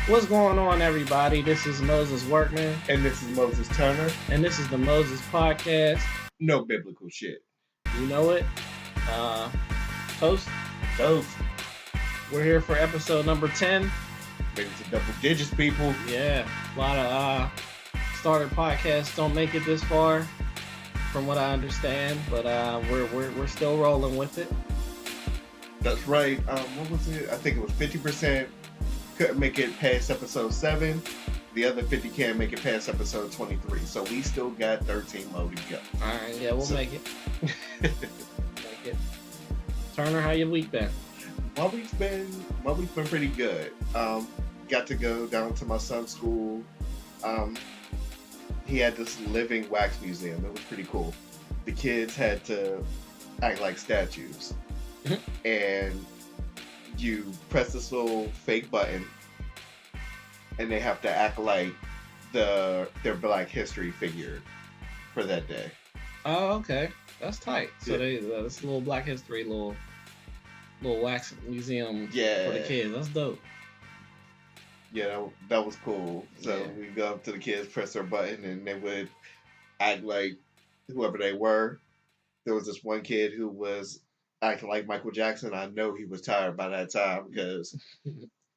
What's going on, everybody? This is Moses Workman, And this is Moses Turner. and this is the Moses Podcast. No biblical shit. You know it. Toast. Those We're here for episode number 10. made it to double digits, people. Yeah, a lot of starter podcasts don't make it this far, from what I understand, but we're still rolling with it. That's right. What was it? I think it was 50% couldn't make it past episode 7. The other 50 can't make it past episode 23. So we still got 13 more to go. All right, yeah, we'll make it. Make it. Turner, how your week been? My week's been pretty good. Got to go down to my son's school. He had this living wax museum. It was pretty cool. The kids had to act like statues. And you press this little fake button and they have to act like their Black History figure for that day. Oh, okay. That's tight. So Yeah. this little Black History, little wax museum for the Yeah. kids. That's dope. Yeah, that was cool. So Yeah. we go up to the kids, press their button, and they would act like whoever they were. There was this one kid who was acting like Michael Jackson. I know he was tired by that time because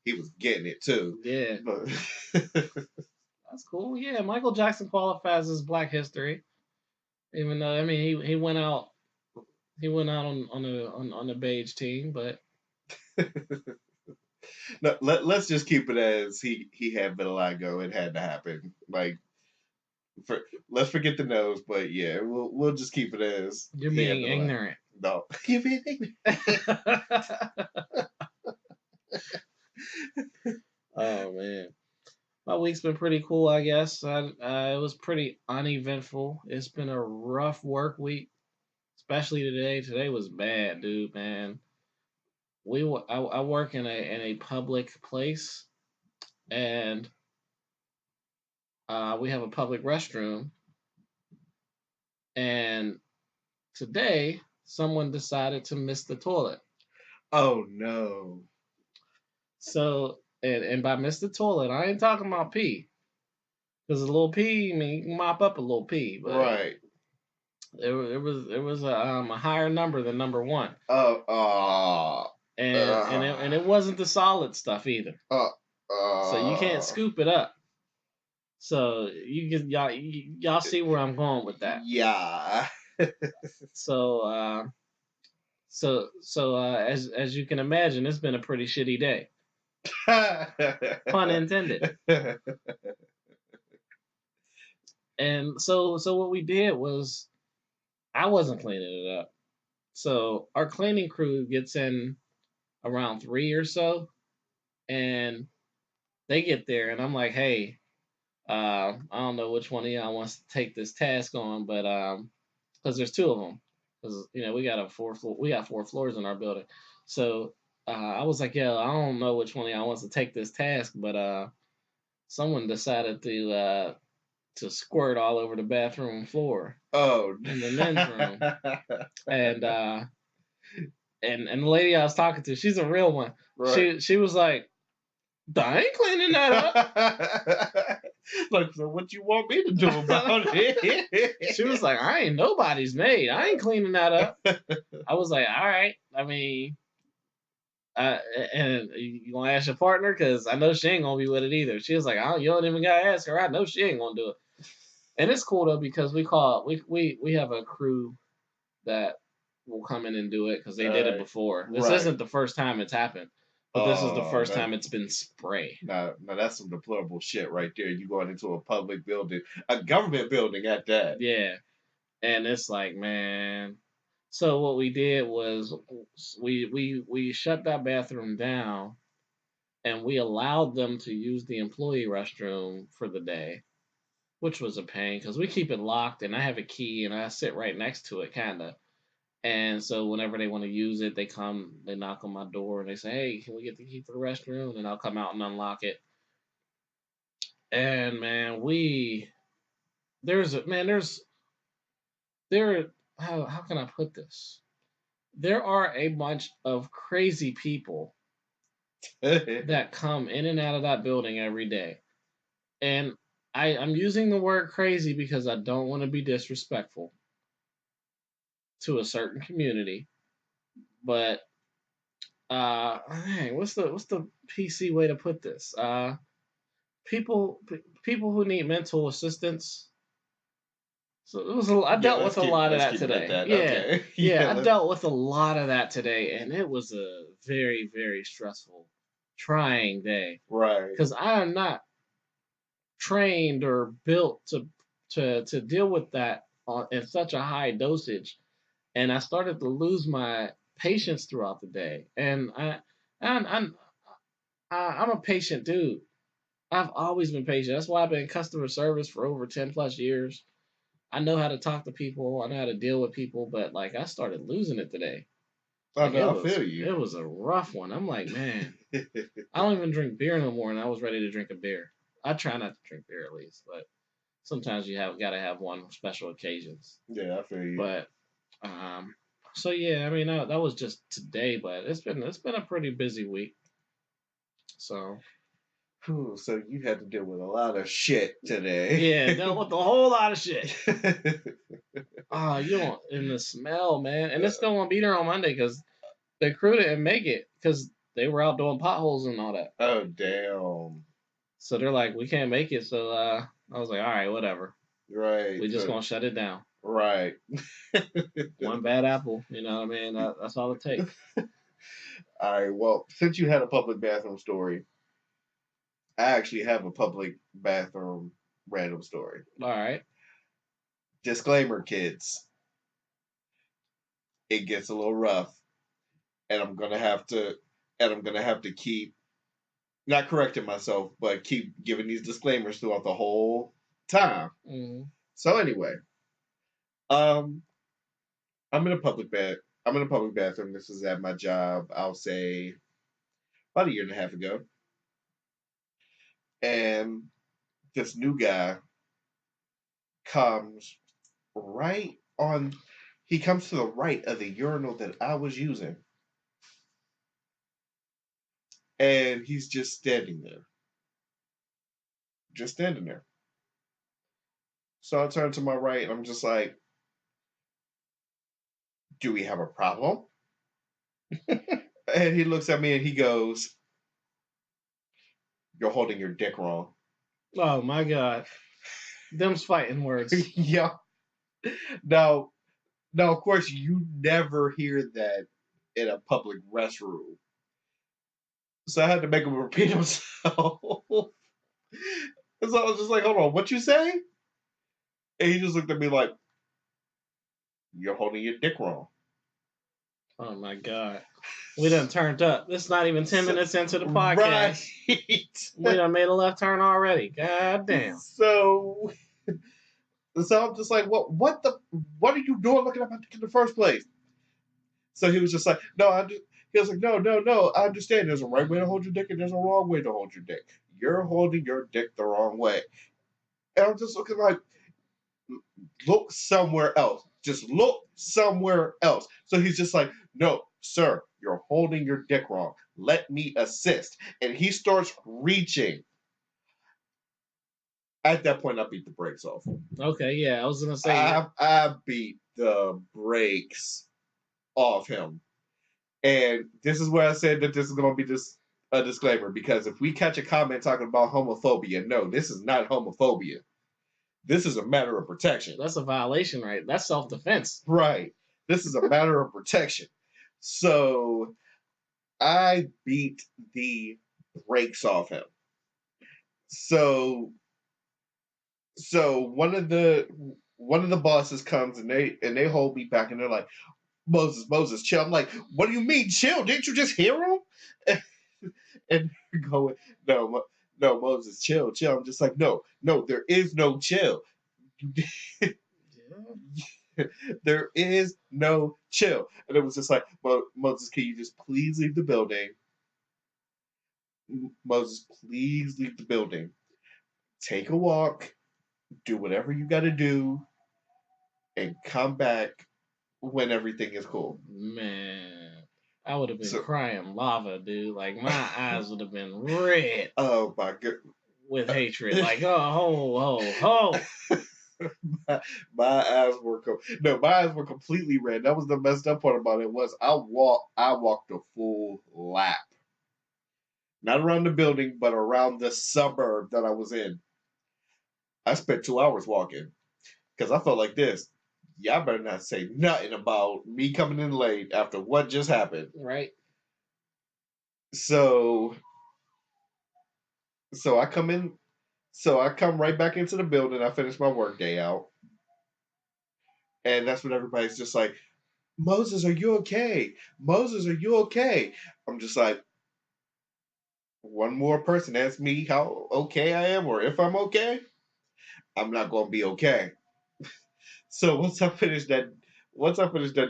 he was getting it too. Yeah, But that's cool. Yeah, Michael Jackson qualifies as Black History, even though I mean he went out on the beige team, but no, let's just keep it as he had vitiligo. It had to happen. Like let's forget the nose, but yeah, we'll just keep it as you're he had being vitiligo. ignorant. No, you're being ignorant. Oh man, my week's been pretty cool. I guess it was pretty uneventful. It's been a rough work week, especially today. Today was bad, dude. Man, I work in a public place, and we have a public restroom. And today, someone decided to miss the toilet. Oh no! So, and by miss the toilet, I ain't talking about pee, because a little pee, I mean, you can mop up a little pee, but Right. it was a higher number than number one, Oh. and it wasn't the solid stuff either. So you can't scoop it up. So y'all see where I'm going with that. Yeah. So as you can imagine, it's been a pretty shitty day. Pun intended. And so what we did was I wasn't cleaning it up. So our cleaning crew gets in around 3 or so, and they get there, and I'm like, hey, I don't know which one of y'all wants to take this task on, but because there's two of them, because we got we got 4 floors in our building, so I was like, yeah, I don't know which one of y'all wants to take this task, but someone decided to squirt all over the bathroom floor Oh. in the men's room, and the lady I was talking to, she's a real one. Right. She was like, I ain't cleaning that up. Like, so what you want me to do about it? She was like, I ain't nobody's maid. I ain't cleaning that up. I was like, all right. I mean, and you gonna ask your partner? Because I know she ain't gonna be with it either. She was like, you don't even gotta ask her. I know she ain't gonna do it. And it's cool though, because we have a crew that will come in and do it because they did it before. This isn't the first time it's happened, but this is the first time it's been spray. Now that's some deplorable shit right there. You going into a public building, a government building at that. Yeah, and it's like, man. So what we did was we shut that bathroom down, and we allowed them to use the employee restroom for the day, which was a pain because we keep it locked, and I have a key, and I sit right next to it, kind of. And so whenever they want to use it, they knock on my door, and they say, "Hey, can we get the key for the restroom?" And I'll come out and unlock it. And man, how can I put this? There are a bunch of crazy people that come in and out of that building every day. And I'm using the word crazy because I don't want to be disrespectful to a certain community, but dang, what's the PC way to put this? People who need mental assistance. So I Yeah, dealt with a lot of let's that keep it at today. that. Yeah, Okay. yeah, Yeah, I let's dealt with a lot of that today, and it was a very very stressful, trying day right. because I am not trained or built to deal with that in such a high dosage, and I started to lose my patience throughout the day, and I'm I'm I'm a patient dude. I've always been patient. That's why I've been in customer service for over 10 plus years. I know how to talk to people. I know how to deal with people, but like I started losing it today. Oh Like no, I feel you. it was a rough one. I'm like, man, I don't even drink beer no more, and I was ready to drink a beer. I try not to drink beer at least, but sometimes you have gotta have one for special occasions. Yeah, I feel you. But um, so yeah, I mean that was just today, but it's been a pretty busy week. So Whew, so you had to deal with a lot of shit today. yeah, dealt with a whole lot of shit. You don't, and the smell, man, and it's still gonna be there on Monday because the crew didn't make it because they were out doing potholes and all that. Oh damn. So they're like, we can't make it. So I was like, all right, whatever. Right. We just gonna shut it down. Right. One bad apple, you know what I mean? That's all it takes. All right. Well, since you had a public bathroom story, I actually have a public bathroom random story. All right. Disclaimer, kids. It gets a little rough, and I'm gonna have to keep not correcting myself, but keep giving these disclaimers throughout the whole time. Mm-hmm. So anyway, um, I'm in a public bath. I'm in a public bathroom. This is at my job. I'll say about a year and a half ago, and this new guy comes right on. He comes to the right of the urinal that I was using, and he's just standing there. So I turn to my right, and I'm just like, "Do we have a problem?" And he looks at me and he goes, "You're holding your dick wrong." Oh my God, them's fighting words. Yeah. Now, now, of course, you never hear that in a public restroom. So I had to make him repeat himself. And so I was just like, hold on, what you say? And he just looked at me like, you're holding your dick wrong. Oh my God, we done turned up. This is not even 10 minutes into the Right. podcast. We done made a left turn already. God damn. so so I'm just like, what are you doing looking at my dick in the first place? So he was just like, no, he was like, no, no, no, I understand. There's a right way to hold your dick and there's a wrong way to hold your dick. You're holding your dick the wrong way. And I'm just looking like, look somewhere else. Just look somewhere else. So he's just like, no, sir, you're holding your dick wrong. Let me assist. And he starts reaching. At that point, I beat the brakes off him. Okay, yeah, I was gonna say. I beat the brakes off him. And this is where I said that this is going to be just a disclaimer because if we catch a comment talking about homophobia, no, this is not homophobia. This is a matter of protection. That's a violation, right? That's self defense. Right. This is a matter of protection. So I beat the brakes off him. So one of the bosses comes and they hold me back and they're like, Moses, chill. I'm like, what do you mean chill? Didn't you just hear him? And they're going, no, Moses, chill. I'm just like, no, there is no chill. Yeah. There is no chill. And it was just like, Moses, can you just please leave the building? Moses, please leave the building. Take a walk, do whatever you got to do, and come back when everything is cool. Man. I would have been So, crying lava, dude. Like my eyes would have been red oh my god, with hatred. Like, oh, ho, ho, ho. my eyes were no, my eyes were completely red. That was the messed up part about it was I walked a full lap, not around the building, but around the suburb that I was in. I spent 2 hours walking because I felt like this. Y'all better not say nothing about me coming in late after what just happened. Right? So, so I come in, so I come right back into the building. I finish my work day out, and that's when everybody's just like, "Moses, are you okay? Moses, are you okay?" I'm just like, one more person asks me how okay I am or if I'm okay, I'm not gonna be okay. So once I finished that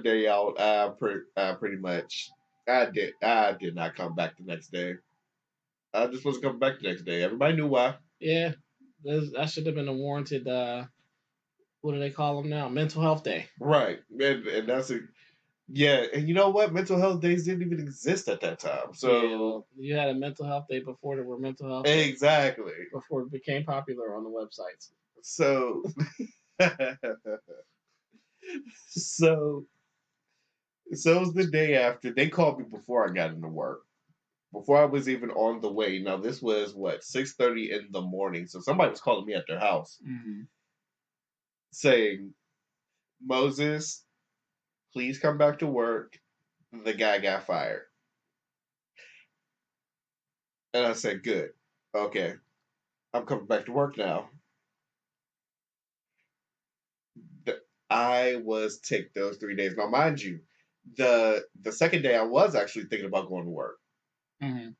day out, pretty much, I did not come back the next day. I just wasn't coming back the next day. Everybody knew why. Yeah. That should have been a warranted. What do they call them now? Mental health day. Right, and that's a yeah. And you know what? Mental health days didn't even exist at that time. Yeah. So Well, you had a mental health day before there were mental health days. exactly. Before it became popular on the websites. So so so it was the day after they called me before I got into work. Before I was even on the way. Now this was what 6:30 in the morning. So somebody was calling me at their house Mm-hmm. saying, "Moses, please come back to work. The guy got fired." And I said, "Good. Okay. I'm coming back to work now." I was ticked those 3 days. Now, mind you, the second day I was actually thinking about going to work, Mm-hmm.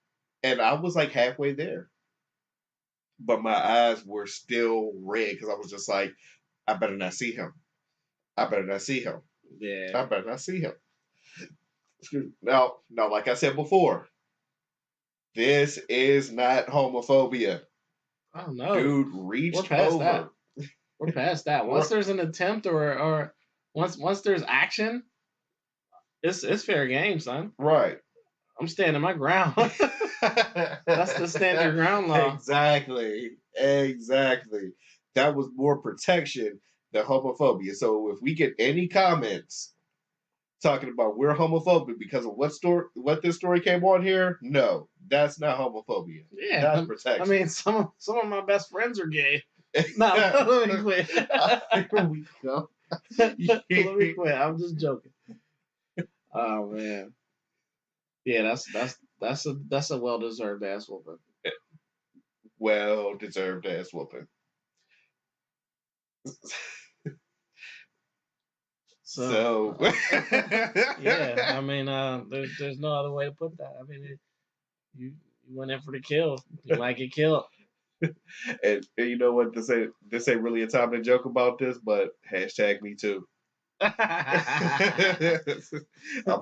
and I was like halfway there, but my eyes were still red because I was just like, I better not see him. I better not see him. Yeah. I better not see him. Now, like I said before, this is not homophobia. Oh no. Dude We're reached past that. over. We're past that. Once there's an attempt or once there's action, it's fair game, son. Right. I'm standing my ground. That's the stand your ground law. Exactly. Exactly. That was more protection than homophobia. So if we get any comments talking about we're homophobic because of what this story came on here, no, that's not homophobia. Yeah, That's I protection. mean some of my best friends are gay. No, let me quit. Here we go. Let me quit. I'm just joking. Oh man, yeah, that's a well deserved ass whooping. Well deserved ass whooping. So So yeah, I mean, there's no other way to put that. I mean, you went in for the kill. You might get killed. and you know what? This ain't really a time to joke about this, but hashtag me too. I'm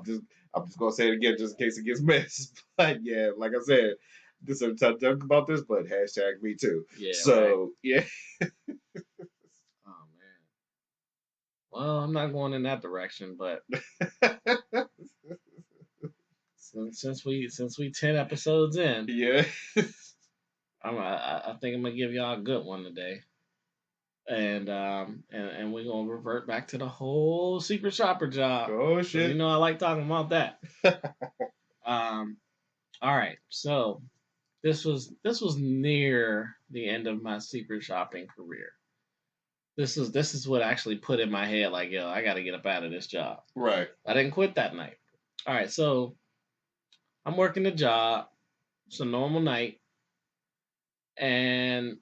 just I'm just gonna say it again just in case it gets missed. But yeah, like I said, this ain't a time to joke about this, but hashtag me too. Yeah, right. So yeah. Oh man. Well, I'm not going in that direction, but since we 10 episodes in, Yeah. I think I'm gonna give y'all a good one today, and we're gonna revert back to the whole secret shopper job Oh because shit. I like talking about that. Um, all right, so this was near the end of my secret shopping career. This is what actually put in my head like, yo, I got to get up out of this job. Right. I didn't quit that night. All right, so I'm working the job. It's a normal night, and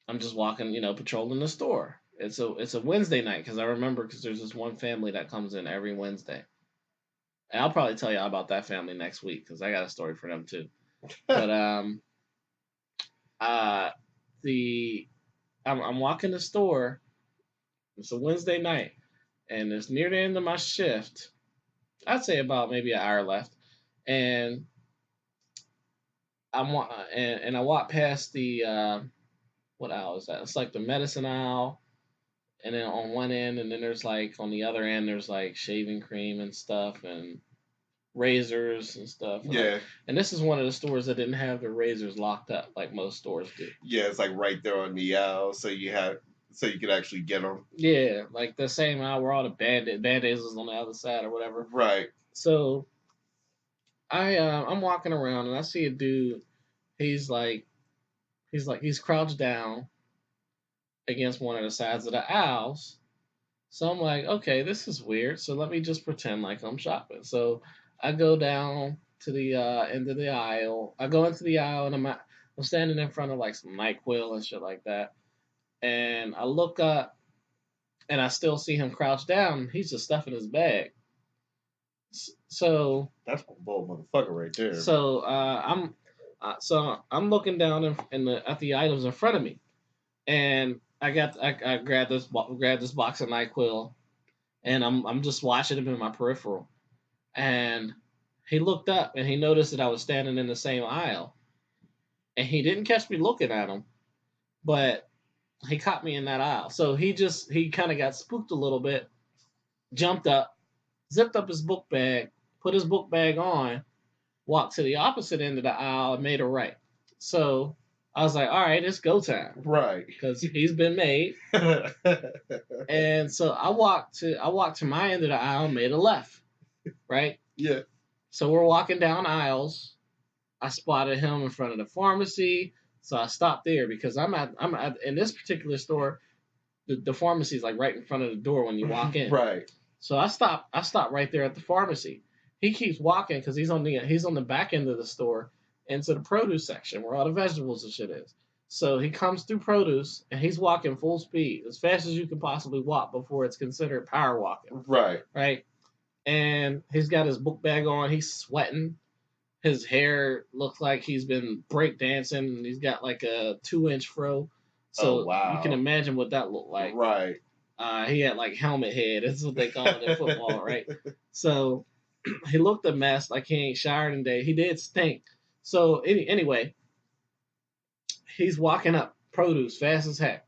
I'm just walking, patrolling the store. It's a Wednesday night because I remember because there's this one family that comes in every Wednesday. And I'll probably tell y'all about that family next week because I got a story for them too. But uh, the I'm walking the store. It's a Wednesday night, and it's near the end of my shift. I'd say about maybe an hour left, and I walk past the what aisle is that? It's like the medicine aisle, and then on one end, and then there's like on the other end, there's like shaving cream and stuff, and razors and stuff. Yeah. And this is one of the stores that didn't have the razors locked up like most stores do. Yeah, it's like right there on the aisle, so you could actually get them. Yeah, like the same aisle where all the band-aids was on the other side or whatever. Right. So I'm walking around and I see a dude. He's like he's crouched down against one of the sides of the aisles. So I'm like, okay, this is weird. So let me just pretend like I'm shopping. So I go down to the end of the aisle. I go into the aisle and I'm standing in front of like some NyQuil and shit like that. And I look up and I still see him crouched down. He's just stuffing his bag. So that's a bold motherfucker right there. So I'm looking down at the items in front of me, and I grabbed this box of NyQuil, and I'm just watching him in my peripheral, and he looked up and he noticed that I was standing in the same aisle, and he didn't catch me looking at him, but he caught me in that aisle. So he kind of got spooked a little bit, jumped up, zipped up his book bag, put his book bag on, walked to the opposite end of the aisle, and made a right. So I was like, all right, it's go time. Right. Because he's been made. And so I walked to my end of the aisle and made a left. Right? Yeah. So we're walking down aisles. I spotted him in front of the pharmacy. So I stopped there because I'm at in this particular store, the pharmacy is like right in front of the door when you walk in. Right. So I stopped right there at the pharmacy. He keeps walking because he's on the back end of the store into the produce section where all the vegetables and shit is. So he comes through produce and he's walking full speed as fast as you can possibly walk before it's considered power walking. Right. Right. And he's got his book bag on. He's sweating. His hair looks like he's been breakdancing, and he's got like a 2-inch fro. So wow. You can imagine what that looked like. Right. He had like helmet head. That's what they call it in football, right? So he looked a mess, like he ain't showered in day. He did stink. So anyway, he's walking up produce fast as heck,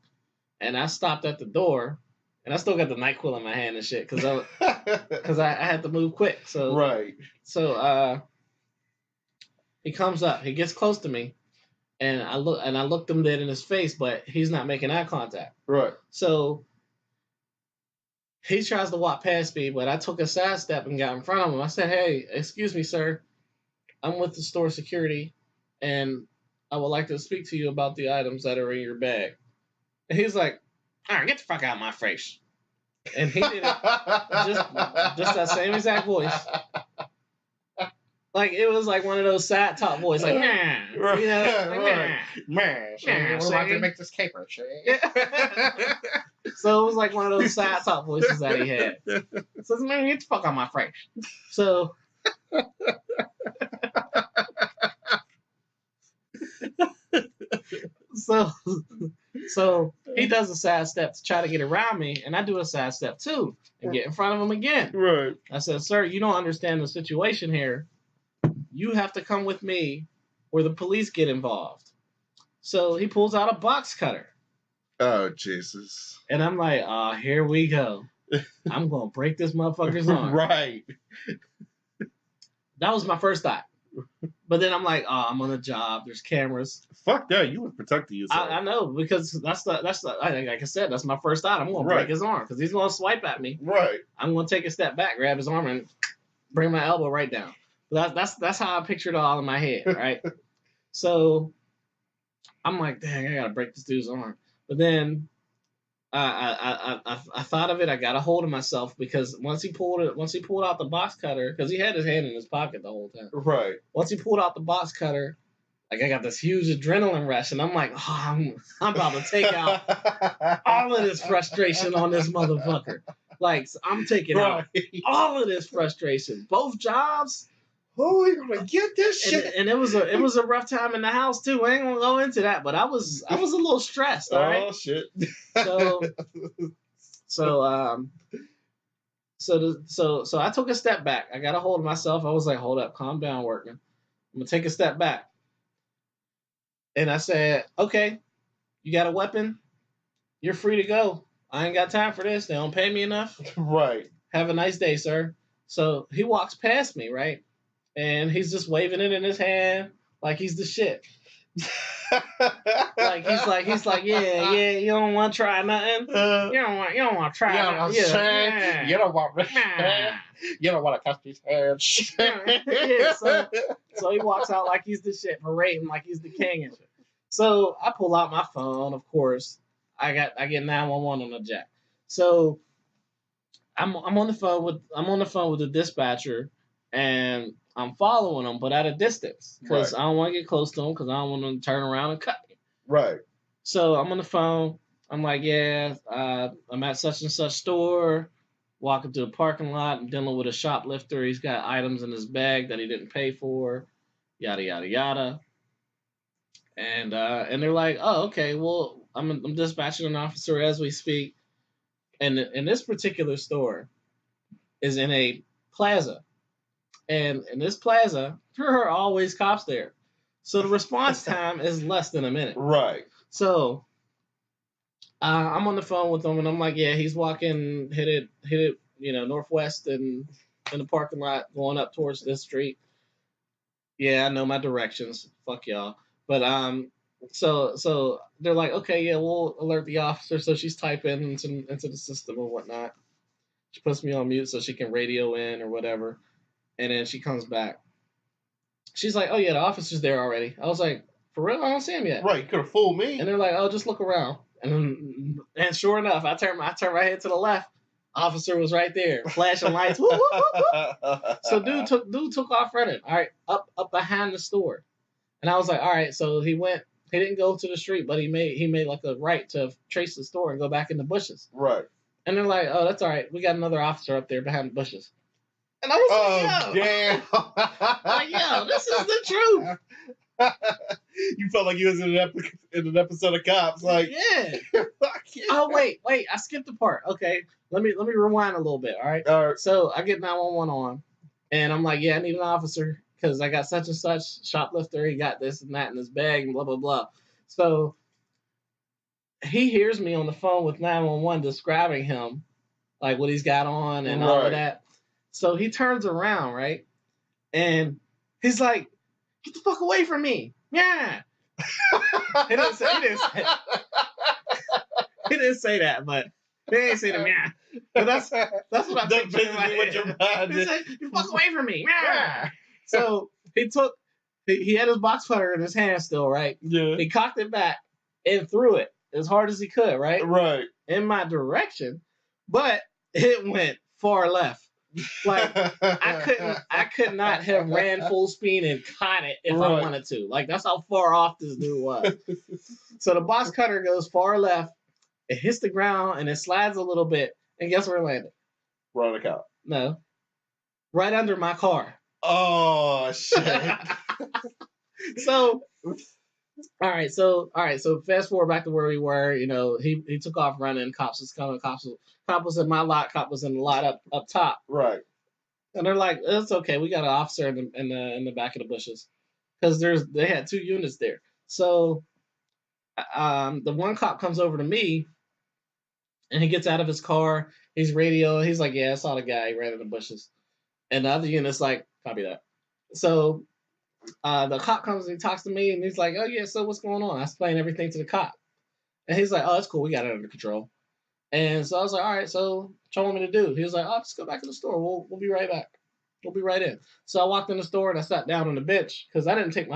and I stopped at the door, and I still got the NyQuil in my hand and shit because I had to move quick. So right. So he comes up, he gets close to me, and I looked him dead in his face, but he's not making eye contact. Right. So he tries to walk past me, but I took a side step and got in front of him. I said, "Hey, excuse me, sir. I'm with the store security, and I would like to speak to you about the items that are in your bag." And he's like, "All right, get the fuck out of my face." And he did it just that same exact voice. Like it was like one of those sad talk voices, like, "Nah," right. You know, like, right. Man, we're about to make this caper, So it was like one of those sad talk voices that he had. So man, get the fuck out of my face. So so he does a side step to try to get around me, and I do a side step too and get in front of him again. Right. I said, "Sir, you don't understand the situation here. You have to come with me or the police get involved." So he pulls out a box cutter. Oh, Jesus. And I'm like, "Oh, here we go. I'm going to break this motherfucker's arm." Right. That was my first thought. But then I'm like, "Oh, I'm on a job. There's cameras." Fuck that. You was protecting yourself. I know, because that's the like I said, that's my first thought. I'm going to break his arm because he's going to swipe at me. Right. I'm going to take a step back, grab his arm, and bring my elbow right down. But that's how I pictured it all in my head, right? So I'm like, dang, I got to break this dude's arm. But then I thought of it. I got a hold of myself because once he pulled out the box cutter, because he had his hand in his pocket the whole time. Right. Once he pulled out the box cutter, like I got this huge adrenaline rush, and I'm like, oh, I'm about to take out all of this frustration on this motherfucker. Like I'm taking out all of this frustration, both jobs. Oh, you're gonna get this shit. And it was a rough time in the house too. I ain't gonna go into that, but I was a little stressed. All right. Oh shit. So I took a step back. I got a hold of myself. I was like, hold up, calm down, Workman. I'm gonna take a step back. And I said, okay, you got a weapon? You're free to go. I ain't got time for this. They don't pay me enough. Right. Have a nice day, sir. So he walks past me, right? and he's just waving it in his hand like he's the shit. Like he's like, yeah, yeah. You don't want to try nothing. You don't want to try nothing. Yeah, You don't want yeah. you don't want to touch these hands. Yeah. So he walks out like he's the shit, parading like he's the king and shit. So I pull out my phone, of course. I get 911 on the jack. So I'm on the phone with the dispatcher, and I'm following him, but at a distance because Right. I don't want to get close to him because I don't want him to turn around and cut me. Right. So I'm on the phone. I'm like, yeah, I'm at such and such store. Walking through the parking lot. I'm dealing with a shoplifter. He's got items in his bag that he didn't pay for. Yada yada yada. And they're like, oh, okay. Well, I'm dispatching an officer as we speak. And in this particular store is in a plaza, and in this plaza, there are always cops there. So the response time is less than a minute. Right. So I'm on the phone with him, and I'm like, yeah, he's walking, hit it, northwest and in the parking lot, going up towards this street. Yeah, I know my directions. Fuck y'all. But so they're like, okay, yeah, we'll alert the officer. So she's typing into the system or whatnot. She puts me on mute so she can radio in or whatever, and then she comes back. She's like, oh yeah, the officer's there already. I was like, for real? I don't see him yet. Right. You could have fooled me. And they're like, oh, just look around. And sure enough, I turn my head to the left. Officer was right there, flashing lights. Woo, woo, woo, woo. So dude took off running. All right, up behind the store. And I was like, all right. So he went. He didn't go to the street, but he made like a right to trace the store and go back in the bushes. Right. And they're like, oh, that's all right. We got another officer up there behind the bushes. And I was like, yo, damn. like, yo, this is the truth. You felt like you was in an episode of Cops, like yeah. Oh wait, I skipped the part. Okay, let me rewind a little bit. All right. All right. So I get 911 on, and I'm like, yeah, I need an officer because I got such and such shoplifter. He got this and that in his bag and blah blah blah. So he hears me on the phone with 911 describing him, like what he's got on and all of that. So he turns around, right, and he's like, get the fuck away from me. Yeah. He didn't say that, but he didn't say the yeah. But that's what I think. Basically what your mind He said, "You fuck away from me." Yeah. So he had his box cutter in his hand still, right? Yeah. He cocked it back and threw it as hard as he could, right? Right. In my direction, but it went far left. Like I could not have ran full speed and caught it if I wanted to. Like that's how far off this dude was. So the box cutter goes far left, it hits the ground and it slides a little bit, and guess where it landed? Right on the couch. No, right under my car. Oh shit! So, all right. So fast forward back to where we were. You know, he took off running. Cops was coming. Cop was in my lot. Cop was in the lot up top. Right. And they're like, it's okay. We got an officer in the back of the bushes because they had 2 units there. So, the one cop comes over to me, and he gets out of his car. He's radioing. He's like, yeah, I saw the guy. He ran in the bushes. And the other unit's like, copy that. So the cop comes and he talks to me, and he's like, oh, yeah, so what's going on? I explain everything to the cop. And he's like, oh, that's cool. We got it under control. And so I was like, all right, so what you want me to do? He was like, oh, just go back to the store. We'll be right back. We'll be right in. So I walked in the store and I sat down on the bench because I didn't take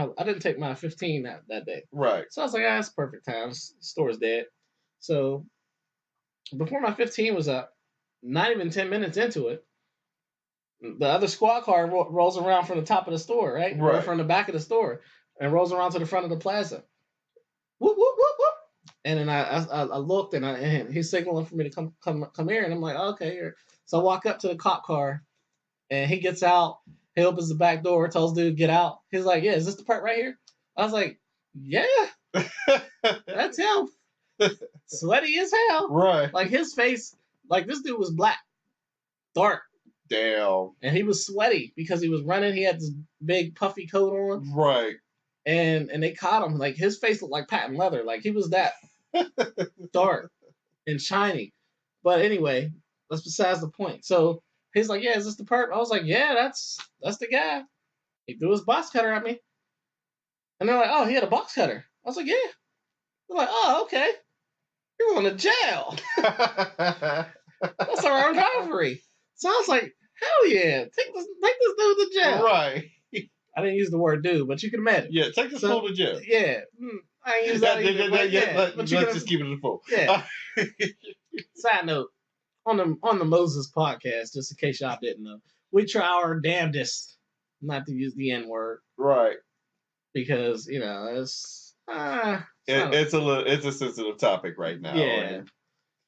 my 15 that day. Right. So I was like, that's perfect time. The store's dead. So before my 15 was up, not even 10 minutes into it, the other squad car rolls around from the top of the store, right? Or from the back of the store, and rolls around to the front of the plaza. Whoop, whoop, whoop, whoop. And then I looked, and he's signaling for me to come here, and I'm like, okay, here. So I walk up to the cop car, and he gets out. He opens the back door, tells dude get out. He's like, yeah, is this the part right here? I was like, yeah, that's him. Sweaty as hell. Right. Like his face, like this dude was black, dark. Damn. And he was sweaty because he was running. He had this big puffy coat on. Right. And they caught him. Like his face looked like patent leather. Like he was that dark and shiny. But anyway, that's besides the point. So he's like, yeah, is this the perp? I was like, yeah, that's the guy. He threw his box cutter at me. And they're like, oh, he had a box cutter. I was like, yeah. They're like, oh, okay. You're going to jail. That's our armed robbery. So I was like, hell yeah. Take this dude to jail. Right. I didn't use the word dude, but you can imagine. Yeah, take this fool to jail. Yeah. I ain't use that either. Let's just keep it a full. Yeah. Side note, on the Moses podcast, just in case y'all didn't know, we try our damnedest not to use the N word. Right. Because, it's a sensitive topic right now. Yeah.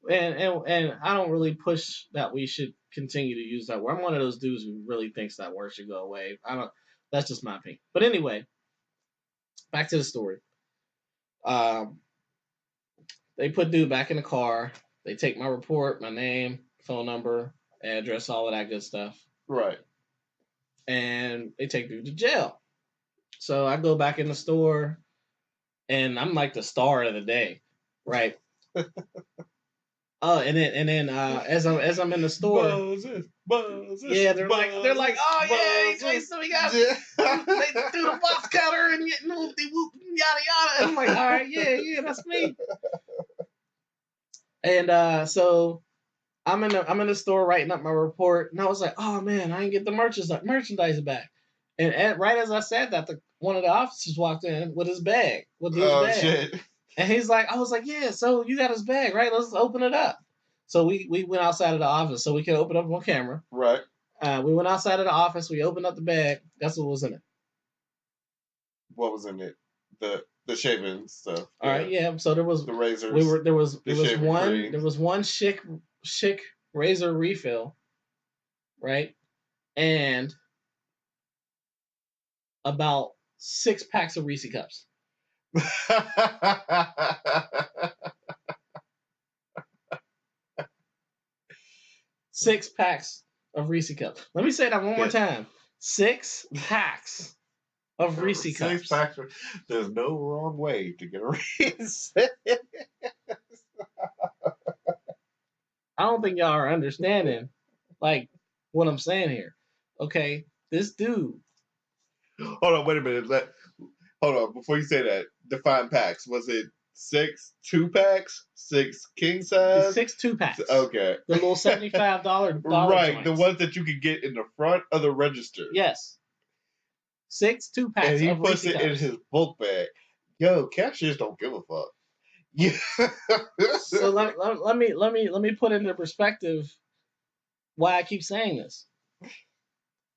And I don't really push that we should continue to use that word. I'm one of those dudes who really thinks that word should go away. That's just my opinion. But anyway, back to the story. They put dude back in the car. They take my report, my name, phone number, address, all of that good stuff. Right. And they take dude to jail. So I go back in the store, and I'm like the star of the day, right? Oh, and then as I'm in the store, Moses, yeah, they're like, oh yeah, Jason, we got they threw the box cutter and whoop yada yada. And I'm like, all right, yeah, that's me. And so I'm in the store writing up my report, and I was like, oh man, I didn't get the merchandise back. And right as I said that, one of the officers walked in with his bag, bag. Shit. And he's like, I was like, yeah, so you got his bag, right? Let's open it up. So we went outside of the office so we could open up on camera. Right. We went outside of the office. We opened up the bag. Guess what was in it? What was in it? The shaving stuff. All right, yeah. So there was the razors. There was one chic razor refill, right? And about 6 packs of Reese cups. 6 packs of Reese cups. Let me say that one more time. 6 packs of Reese cups. 6 packs. There's no wrong way to get a Reese. I don't think y'all are understanding, like, what I'm saying here. Okay, this dude. Hold on, wait a minute. Hold on, before you say that, define packs. Was it 6 2-packs? 6 king size? 6 2-packs. Okay. The little $75 right, joints. the ones that you could get in the front of the register. Yes. 6 2-packs. And he puts it in his book bag. Yo, cashiers don't give a fuck. Yeah. So let me put into perspective why I keep saying this.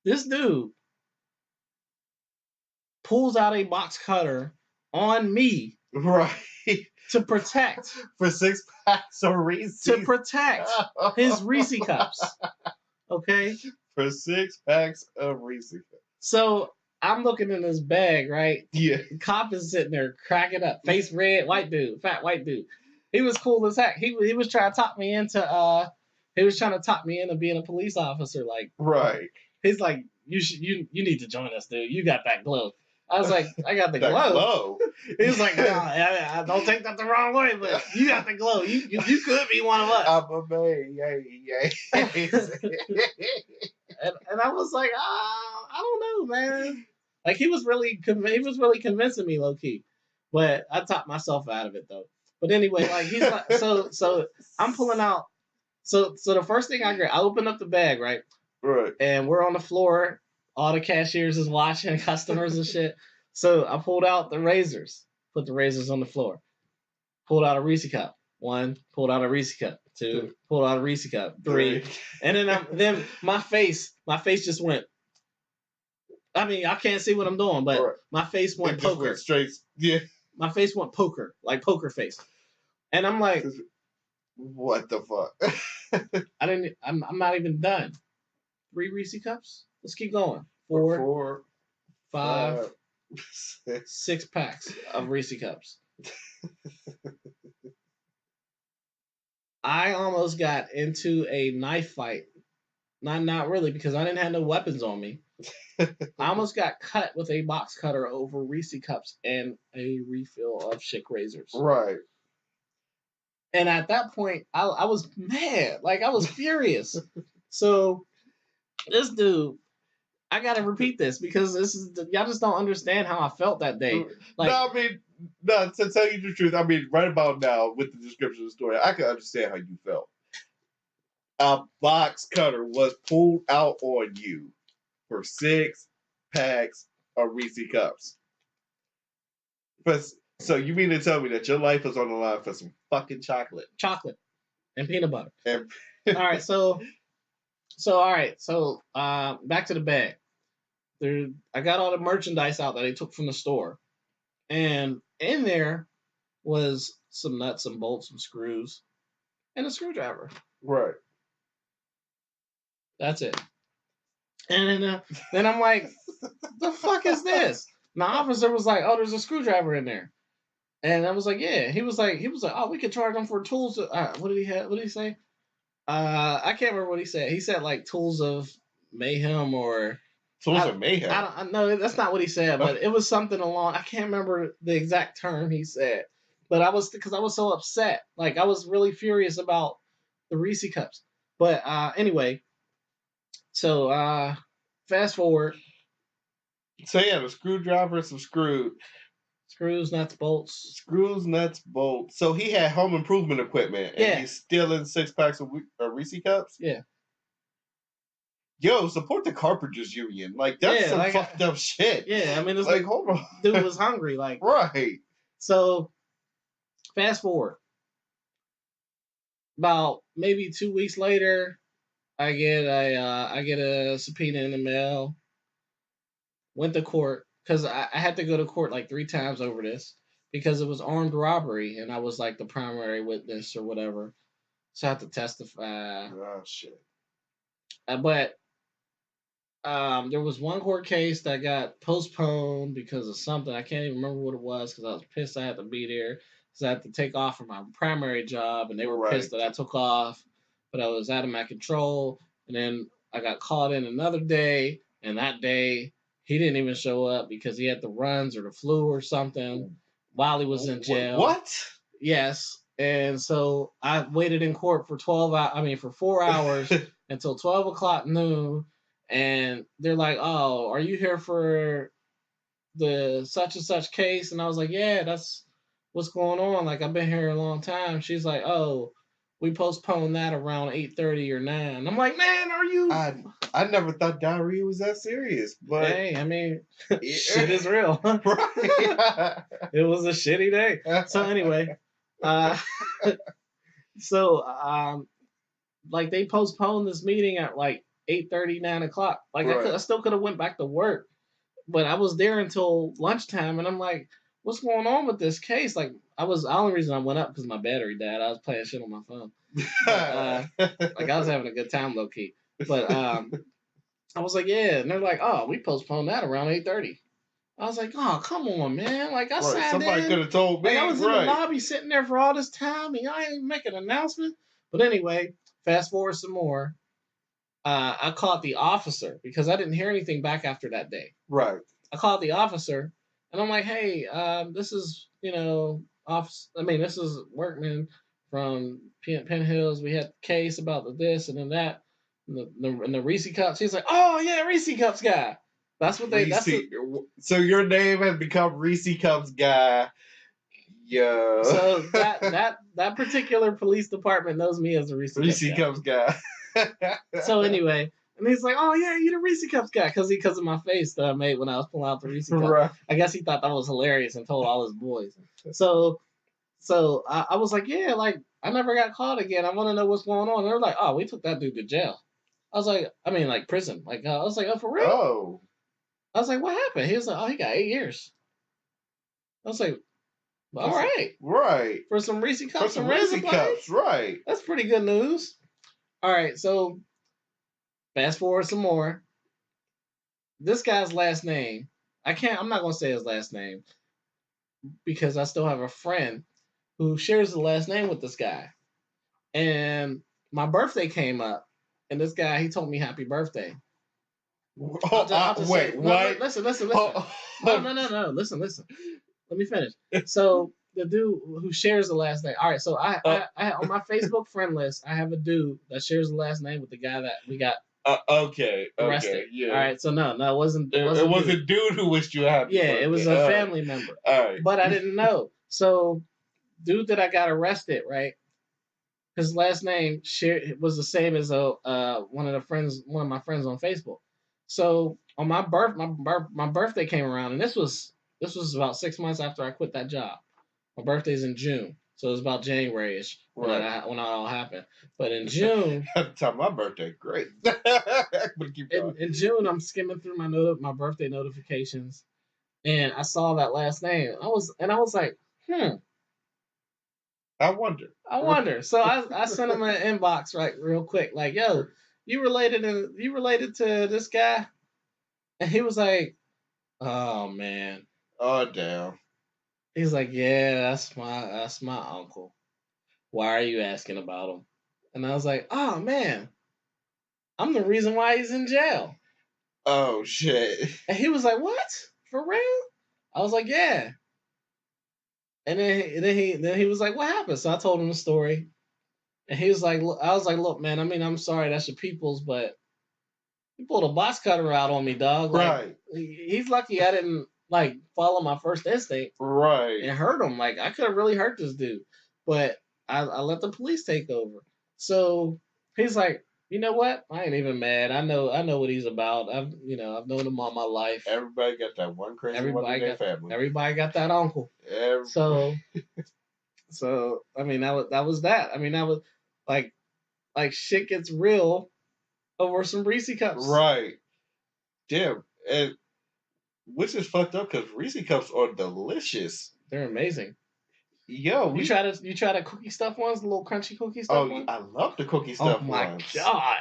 This dude pulls out a box cutter on me, right, to protect for 6 packs of Reese. To protect his Reese cups. Okay? For 6 packs of Reese cups. So I'm looking in his bag, right? Yeah. The cop is sitting there cracking up. Face red, white dude, fat white dude. He was cool as heck. He was trying to talk me into being a police officer. Like, right. He's like, you need to join us, dude. You got that glow. I was like, I got the glow. He was like, I don't take that the wrong way, but you got the glow. You could be one of us. I'm a man. Yay. and I was like, I don't know, man. Like, he was really convincing me, low key, but I talked myself out of it though. But anyway, like, he's like, so I'm pulling out. So the first thing I open up the bag, right? Right. And we're on the floor. All the cashiers is watching, customers and shit. So I pulled out the razors, put the razors on the floor. Pulled out a Reese cup. 1, pulled out a Reese cup. 2, pulled out a Reese cup. 3. And then my face just went. I mean, I can't see what I'm doing, but my face went poker. Went straight. Yeah. My face went poker, like poker face. And I'm like, what the fuck? I'm not even done. 3 Reese cups? Let's keep going. 4, 5, 6 packs of Reese cups. I almost got into a knife fight. Not really, because I didn't have no weapons on me. I almost got cut with a box cutter over Reese cups and a refill of Schick razors. Right. And at that point, I was mad. Like, I was furious. So this dude, I gotta repeat this because this is y'all just don't understand how I felt that day. Like, No, I mean, no. To tell you the truth, I mean, right about now with the description of the story, I can understand how you felt. A box cutter was pulled out on you for 6 packs of Reese cups. So you mean to tell me that your life was on the line for some fucking chocolate and peanut butter. And All right, so back to the bag. I got all the merchandise out that I took from the store, and in there was some nuts, some bolts, some screws, and a screwdriver. Right. That's it. And then I'm like, the fuck is this? And the officer was like, oh, there's a screwdriver in there. And I was like, yeah. He was like, oh, we could charge them for tools. What did he have? What did he say? I can't remember what he said. He said like tools of mayhem or tools of mayhem. I know that's not what he said, but it was something along. I can't remember the exact term he said, but I was so upset. Like I was really furious about the Reese cups. But anyway, so fast forward. So yeah, the screwdriver, some screws, nuts, bolts. So he had home improvement equipment, and he's stealing 6 packs of Reese cups. Yeah. Yo, support the carpenters union. Like that's some fucked up shit. Yeah, I mean, it's like hold on, dude was hungry. Like right. So, fast forward. About maybe 2 weeks later, I get a subpoena in the mail. Went to court because I had to go to court like 3 times over this because it was armed robbery and I was like the primary witness or whatever, so I had to testify. Oh shit! But there was one court case that got postponed because of something. I can't even remember what it was because I was pissed I had to be there because I had to take off from my primary job and they were pissed that I took off, but I was out of my control. And then I got called in another day, and that day he didn't even show up because he had the runs or the flu or something while he was in jail. What? Yes. And so I waited in court for 4 hours until 12 o'clock noon. And they're like, oh, are you here for the such and such case? And I was like, yeah, that's what's going on. Like, I've been here a long time. She's like, oh, we postponed that around 8:30 or 9. I'm like, man, are you? I never thought diarrhea was that serious. But hey, I mean, shit is real. Right. It was a shitty day. So anyway, like they postponed this meeting at like 8:30, 9 o'clock. Like I still could have went back to work, but I was there until lunchtime, and I'm like, what's going on with this case? Like the only reason I went up because my battery died. I was playing shit on my phone. But, like I was having a good time low key. But I was like, yeah, and they're like, oh, we postponed that around 8:30. I was like, oh, come on, man. Like I sat somebody could have told me. Like, I was in the lobby sitting there for all this time, and y'all ain't even make an announcement. But anyway, fast forward some more. I called the officer because I didn't hear anything back after that day. Right. I called the officer and I'm like, hey, this is, this is Workman from Penn Hills. We had a case about this and then that and the Reese Cups. He's like, oh yeah, Reese Cups guy. That's what they. So your name has become Reese Cups guy. Yeah. So that particular police department knows me as the Reese Cups guy. So anyway, and he's like, "Oh yeah, you're the Reese Cups guy," because of my face that I made when I was pulling out the Reese Cups. Right. I guess he thought that was hilarious and told all his boys. So I was like, "Yeah, like I never got caught again. I want to know what's going on." And they're like, "Oh, we took that dude to jail." I was like, like prison. Like I was like, "Oh, for real?" Oh. I was like, "What happened?" He was like, "Oh, he got 8 years." I was like, "All right, right for some Reese Cups, for some Reese Cups, right? That's pretty good news." All right, so fast forward some more. This guy's last name, I'm not going to say his last name because I still have a friend who shares the last name with this guy. And my birthday came up, and this guy, he told me happy birthday. Wait, what? Listen. No. Listen. Let me finish. So the dude who shares the last name. All right, so I on my Facebook friend list, I have a dude that shares the last name with the guy that we got Okay, arrested. okay, All yeah. right, so no, it It wasn't was a dude. dude who wished you a happy Yeah, it birthday. was a family member, All right. but I didn't know. So, dude that I got arrested, right? His last name was the same as one of my friends on Facebook. So on my birthday came around, and this was about 6 months after I quit that job. My birthday's in June, so it was about January-ish Right. when it all happened. But in June, At the time of my birthday, great. But keep going. in June, I'm skimming through my birthday notifications, and I saw that last name. I was like, I wonder. I wonder. So I sent him an inbox right real quick, like, yo, you related to this guy? And he was like, oh man. Oh damn. He's like, yeah, that's my uncle. Why are you asking about him? And I was like, oh man, I'm the reason why he's in jail. Oh shit. And he was like, what? For real? I was like, yeah. And then he was like, what happened? So I told him the story. And he was like, I was like, look, man, I mean, I'm sorry, that's your people's, but he pulled a box cutter out on me, dog. Like Right. he's lucky I didn't like follow my first instinct Right. and hurt him. Like I could have really hurt this dude, but I let the police take over. So he's like, you know what? I ain't even mad. I know what he's about. I've known him all my life. Everybody got that one crazy one in their family. Everybody got that uncle. So I mean that was that. I mean that was like shit gets real over some Reese cups. Right. Damn. And which is fucked up because Reese cups are delicious. They're amazing. Yo, you try the cookie stuff ones, the little crunchy cookie stuff ones? I love the cookie Oh stuff my ones. god.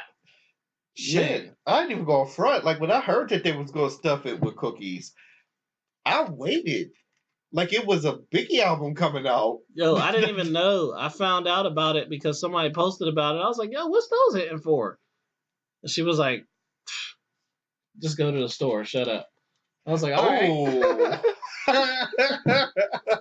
Shit. Man. I didn't even go front. Like when I heard that they was gonna stuff it with cookies, I waited. Like it was a Biggie album coming out. Yo, I didn't even know. I found out about it because somebody posted about it. I was like, yo, what's those hitting for? And she was like, just go to the store, shut up. I was like, all right.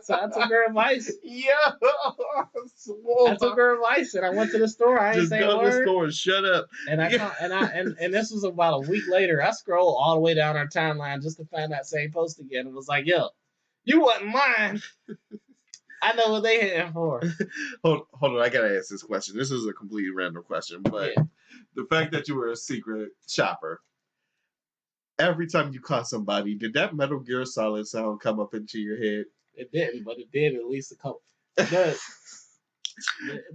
So I took her advice. Yeah. I took her advice and I went to the store. I ain't Just say go a to the word. store and shut up. And and this was about a week later. I scrolled all the way down our timeline just to find that same post again. It was like, yo, you wasn't lying. I know what they hitting for. Hold on, I gotta ask this question. This is a completely random question, but Yeah. the fact that you were a secret shopper, every time you caught somebody, did that Metal Gear Solid sound come up into your head? It didn't, but it did at least a couple.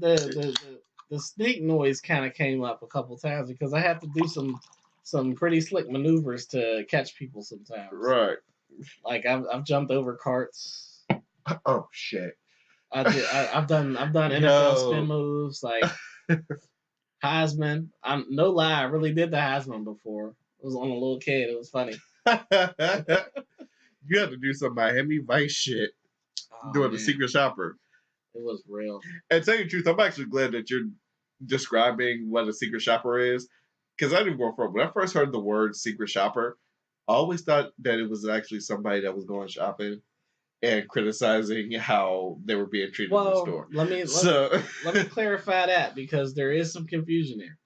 The sneak noise kind of came up a couple times because I have to do some pretty slick maneuvers to catch people sometimes. Right. Like I've jumped over carts. Oh shit. I've done NFL spin moves like Heisman. I'm no lie, I really did the Heisman before. It was on a little kid. It was funny. You have to do some Miami Vice shit doing the secret shopper. It was real. And tell you the truth, I'm actually glad that you're describing what a secret shopper is. Because I didn't go for it. When I first heard the word secret shopper, I always thought that it was actually somebody that was going shopping and criticizing how they were being treated in the store. Let me clarify that because there is some confusion there.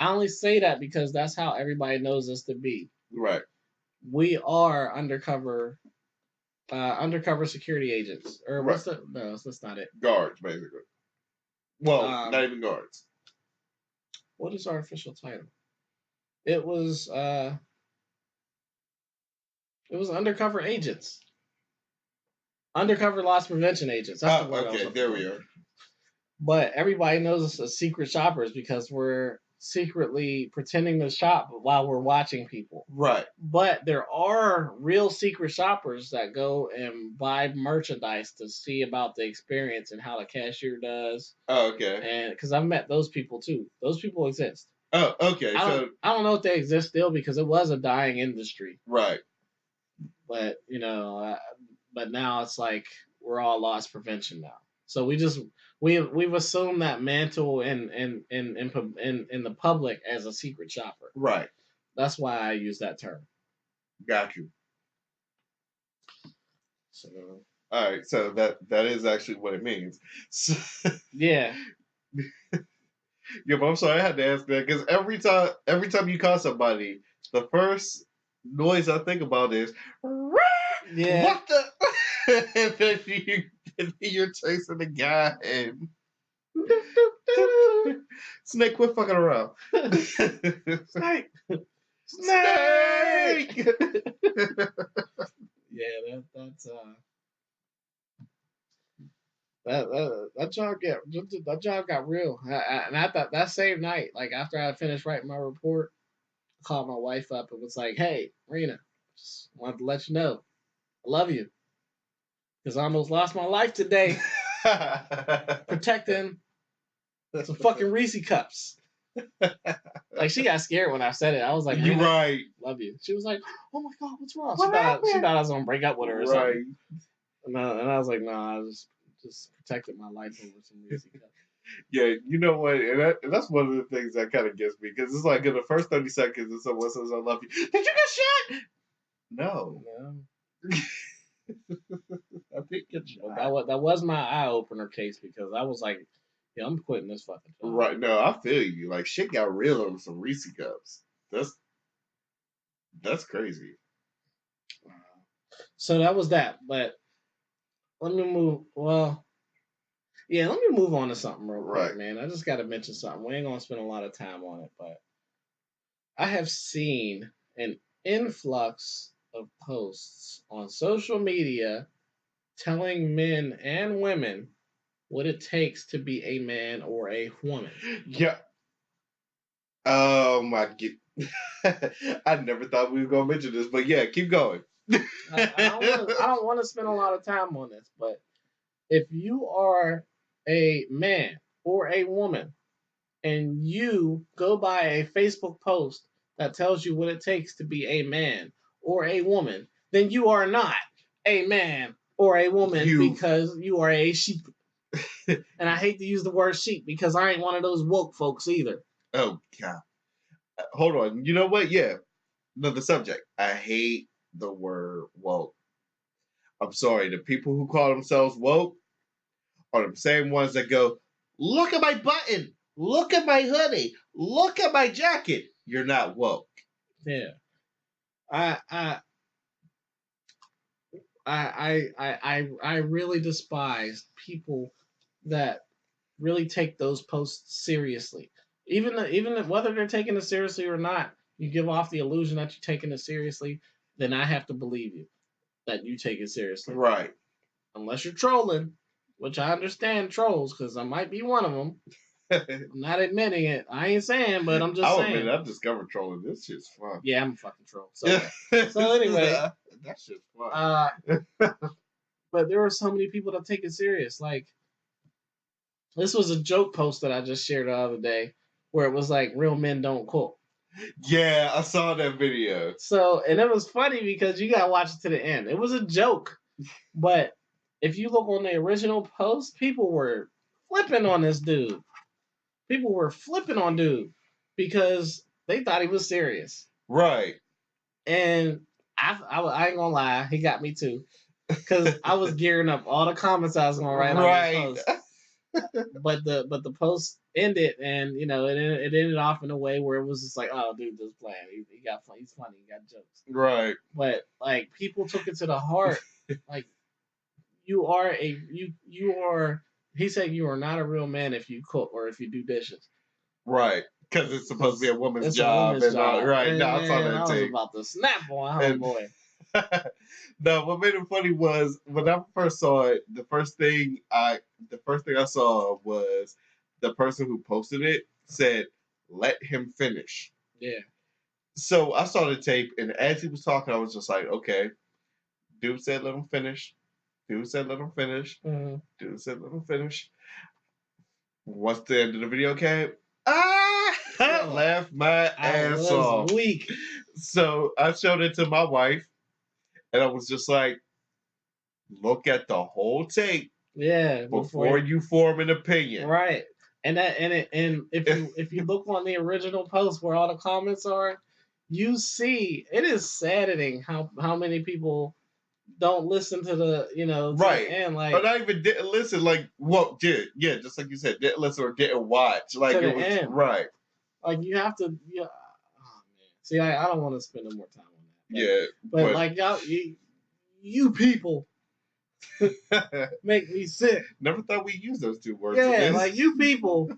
I only say that because that's how everybody knows us to be. Right. We are undercover security agents. Or right. No, that's not it. Guards, basically. Well, not even guards. What is our official title? It was undercover agents. Undercover loss prevention agents. That's the word. Okay, there we are. But everybody knows us as secret shoppers because we're secretly pretending to shop while we're watching people. Right. But there are real secret shoppers that go and buy merchandise to see about the experience and how the cashier does. Oh, okay. And because I've met those people too. Those people exist. Oh, okay. I don't know if they exist still because it was a dying industry. Right. But but now it's like we're all loss prevention now. So we've assumed that mantle in the public as a secret shopper. Right. That's why I use that term. Got you. So all right, so that is actually what it means. So, yeah. Yeah, but I'm sorry, I had to ask that because every time you call somebody, the first noise I think about is Yeah. what the, and then you're chasing the guy and Snake, quit fucking around. Snake. Snake. Yeah, that job got real. And I thought that same night, like after I finished writing my report, I called my wife up and was like, "Hey, Rena, just wanted to let you know I love you because I almost lost my life today protecting some fucking Reese cups." Like she got scared when I said it. I was like, You "Rena, right. love you." She was like, "Oh my god, what's wrong?" What She happened? thought I was gonna break up with her or Right. something. And I was like, "No, I just protected my life over some Reese cups." Yeah, you know what? And that's one of the things that kind of gets me because it's like in the first 30 seconds, if someone says, I love you, did you get shot? No. Yeah. I think it's That was my eye opener case because I was like, "Yeah, I'm quitting this fucking job." right. No, I feel you. Like shit got real on some Reese cups. That's crazy. So that was that. But let me move. Well, yeah, let me move on to something real quick, Right. man. I just got to mention something. We ain't gonna spend a lot of time on it, but I have seen an influx of posts on social media telling men and women what it takes to be a man or a woman. Yeah. Oh my god. I never thought we were gonna mention this, but yeah, keep going. I don't want to spend a lot of time on this, but if you are a man or a woman and you go by a Facebook post that tells you what it takes to be a man or a woman, then you are not a man or a woman You because you are a sheep. And I hate to use the word sheep because I ain't one of those woke folks either. oh god. Hold on. You know what? Yeah. Another subject. I hate the word woke. I'm sorry. The people who call themselves woke are the same ones that go, look at my button, look at my hoodie, look at my jacket. You're not woke. Yeah. I I I really despise people that really take those posts seriously. Even whether they're taking it seriously or not, you give off the illusion that you're taking it seriously, then I have to believe you that you take it seriously. Right. Unless you're trolling, which I understand trolls because I might be one of them. I'm not admitting it. I ain't saying, but I'm just I'll admit saying. I've discovered trolling. This shit's fun. Yeah, I'm a fucking troll. So anyway, that shit's fun. but there were so many people that take it serious. Like this was a joke post that I just shared the other day, where it was like real men don't quote. Yeah, I saw that video. So and it was funny because you gotta watch it to the end. It was a joke, but if you look on the original post, people were flipping on this dude. People were flipping on dude because they thought he was serious. Right. And I ain't gonna lie, he got me too. Because I was gearing up all the comments I was gonna write on this Right. post. But the post ended, and it ended off in a way where it was just like, oh, dude, just playing. He got fun. He's funny. He got jokes. Right. But like people took it to the heart. Like you are a you are. He said you are not a real man if you cook or if you do dishes. Right. Because it's supposed to be a woman's It's a job. woman's And job. right. And No, I saw man, that I was take. about to snap on And homeboy. no, what made it funny was when I first saw it, the first thing I saw was the person who posted it said, let him finish. Yeah. So I saw the tape, and as he was talking, I was just like, okay, dude said let him finish. Dude said let him finish. Mm-hmm. Dude said let him finish. Once the end of the video came, I laughed my ass off. Weak. So I showed it to my wife, and I was just like, look at the whole tape Yeah. before you form an opinion. Right. And if you look on the original post where all the comments are, you see it is saddening how many people don't listen to the to the Right. end, Or like not even didn't listen, like what did, yeah, just like you said, didn't listen or didn't watch. Like to it the was end. right. Like you have to. Yeah. Oh man. See, I don't want to spend no more time on that, Yeah, but but like y'all, you people make me sick. never thought we used those two words in Yeah, this. like you people,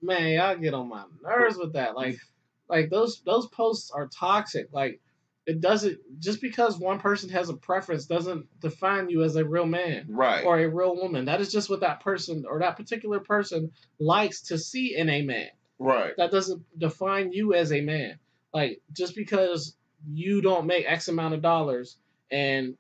man, y'all get on my nerves with that. Like those posts are toxic. Like it doesn't just because one person has a preference doesn't define you as a real man Right. or a real woman. That is just what that person or that particular person likes to see in a man. Right. That doesn't define you as a man. Like just because you don't make X amount of dollars and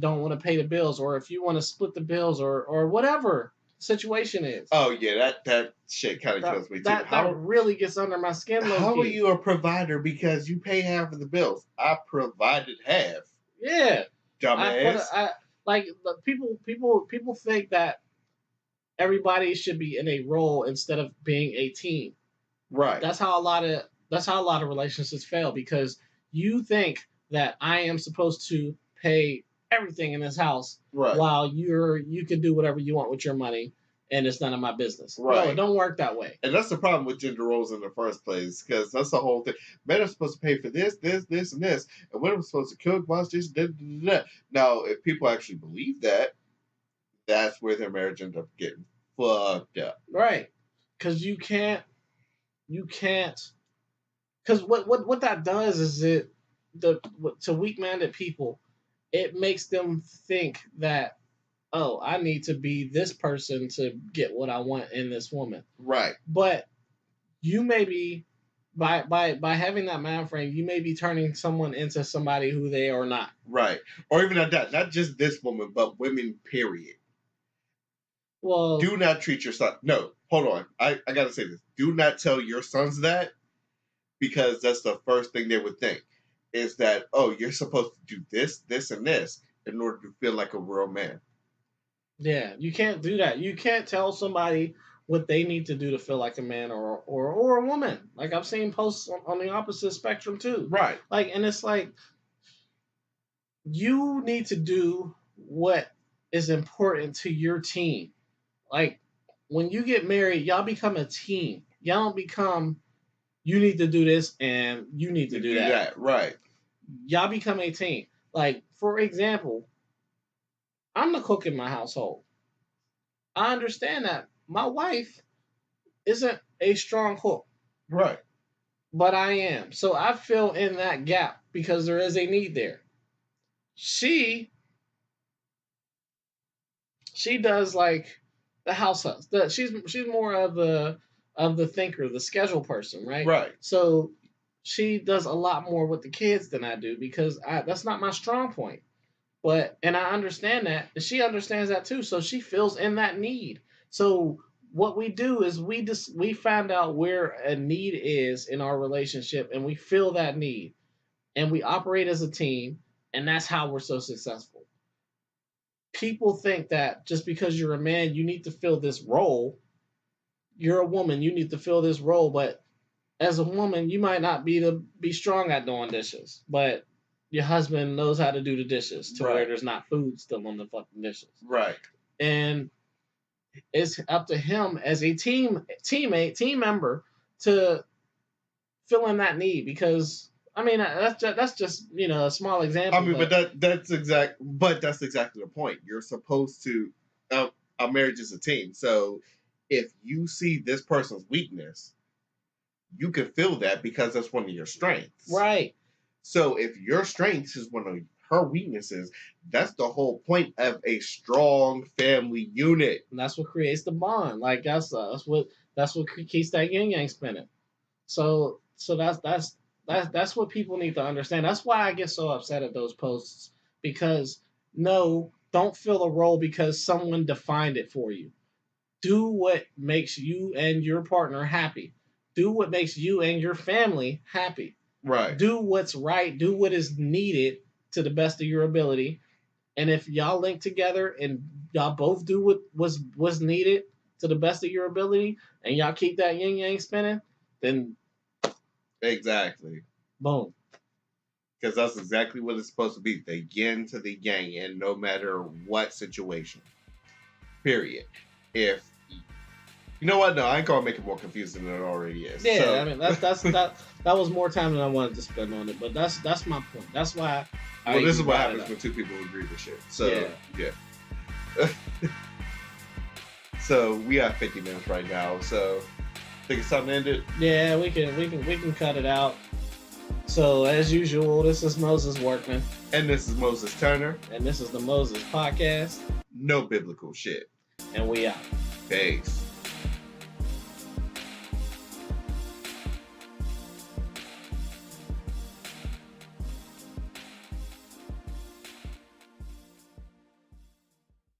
don't want to pay the bills, or if you want to split the bills, or whatever the situation is, Oh yeah, that shit kind of kills me too. that really gets under my skin, low How are key. you a provider because you pay half of the bills? I provided half, Yeah, dumbass. I like people think that everybody should be in a role instead of being a team. Right. That's how a lot of relationships fail because you think that I am supposed to pay everything in this house Right. while you can do whatever you want with your money and it's none of my business. Right. No, it don't work that way. And that's the problem with gender roles in the first place, because that's the whole thing. Men are supposed to pay for this, this, and this, and women are supposed to cook, wash this, da, da, da, da. Now, if people actually believe that, that's where their marriage ends up getting fucked up. Right. Because you can't because what that does is to weak-minded people, it makes them think that, oh, I need to be this person to get what I want in this woman. Right. But you may be by having that mind frame, you may be turning someone into somebody who they are not. Right. Or even at that, not just this woman, but women, period. Well, do not treat your son. No, hold on. I gotta say this. Do not tell your sons that, because that's the first thing they would think is that, oh, you're supposed to do this, this, and this in order to feel like a real man. yeah, you can't do that. You can't tell somebody what they need to do to feel like a man or a woman. Like I've seen posts on the opposite spectrum too. Right. Like, and it's like you need to do what is important to your team. Like when you get married, y'all become a team. Y'all don't become you need to do this and you need to do that. Right. Y'all become a team. Like for example, I'm the cook in my household. I understand that my wife isn't a strong cook, Right. but I am. So I fill in that gap because there is a need there. She she does like the house hustle. She's more of the thinker, the schedule person, right? Right. So she does a lot more with the kids than I do because that's not my strong point. But and I understand that, and she understands that too. So she fills in that need. So what we do is we find out where a need is in our relationship, and we fill that need, and we operate as a team, and that's how we're so successful. People think that just because you're a man, you need to fill this role. You're a woman, you need to fill this role, but as a woman, you might not be strong at doing dishes, but your husband knows how to do the dishes to where there's not food still on the fucking dishes. Right. And it's up to him as a team member to fill in that need because I mean that's just a small example. I mean, but that's exactly the point. You're supposed to. A marriage is a team, so if you see this person's weakness, you can feel that because that's one of your strengths. Right. So if your strengths is one of her weaknesses, that's the whole point of a strong family unit. And that's what creates the bond. Like that's what keeps that yin yang spinning. So that's what people need to understand. That's why I get so upset at those posts because no, don't fill a role because someone defined it for you. Do what makes you and your partner happy. Do what makes you and your family happy. Right. Do what's right. Do what is needed to the best of your ability. And if y'all link together and y'all both do what was needed to the best of your ability, and y'all keep that yin yang spinning, then exactly. Boom. Because that's exactly what it's supposed to be. The yin to the yang, and no matter what situation. Period. If you know what, no, I ain't gonna make it more confusing than it already is. Yeah, So, I mean that was more time than I wanted to spend on it, but that's my point. That's why. well, this is what brought it happens up. when two people agree to shit. So, Yeah. So we have 50 minutes right now. So, think it's time to end it. Yeah, we can cut it out. So as usual, this is Moses Workman, And this is Moses Turner. and this is the Moses Podcast, No biblical shit. and we out. Peace.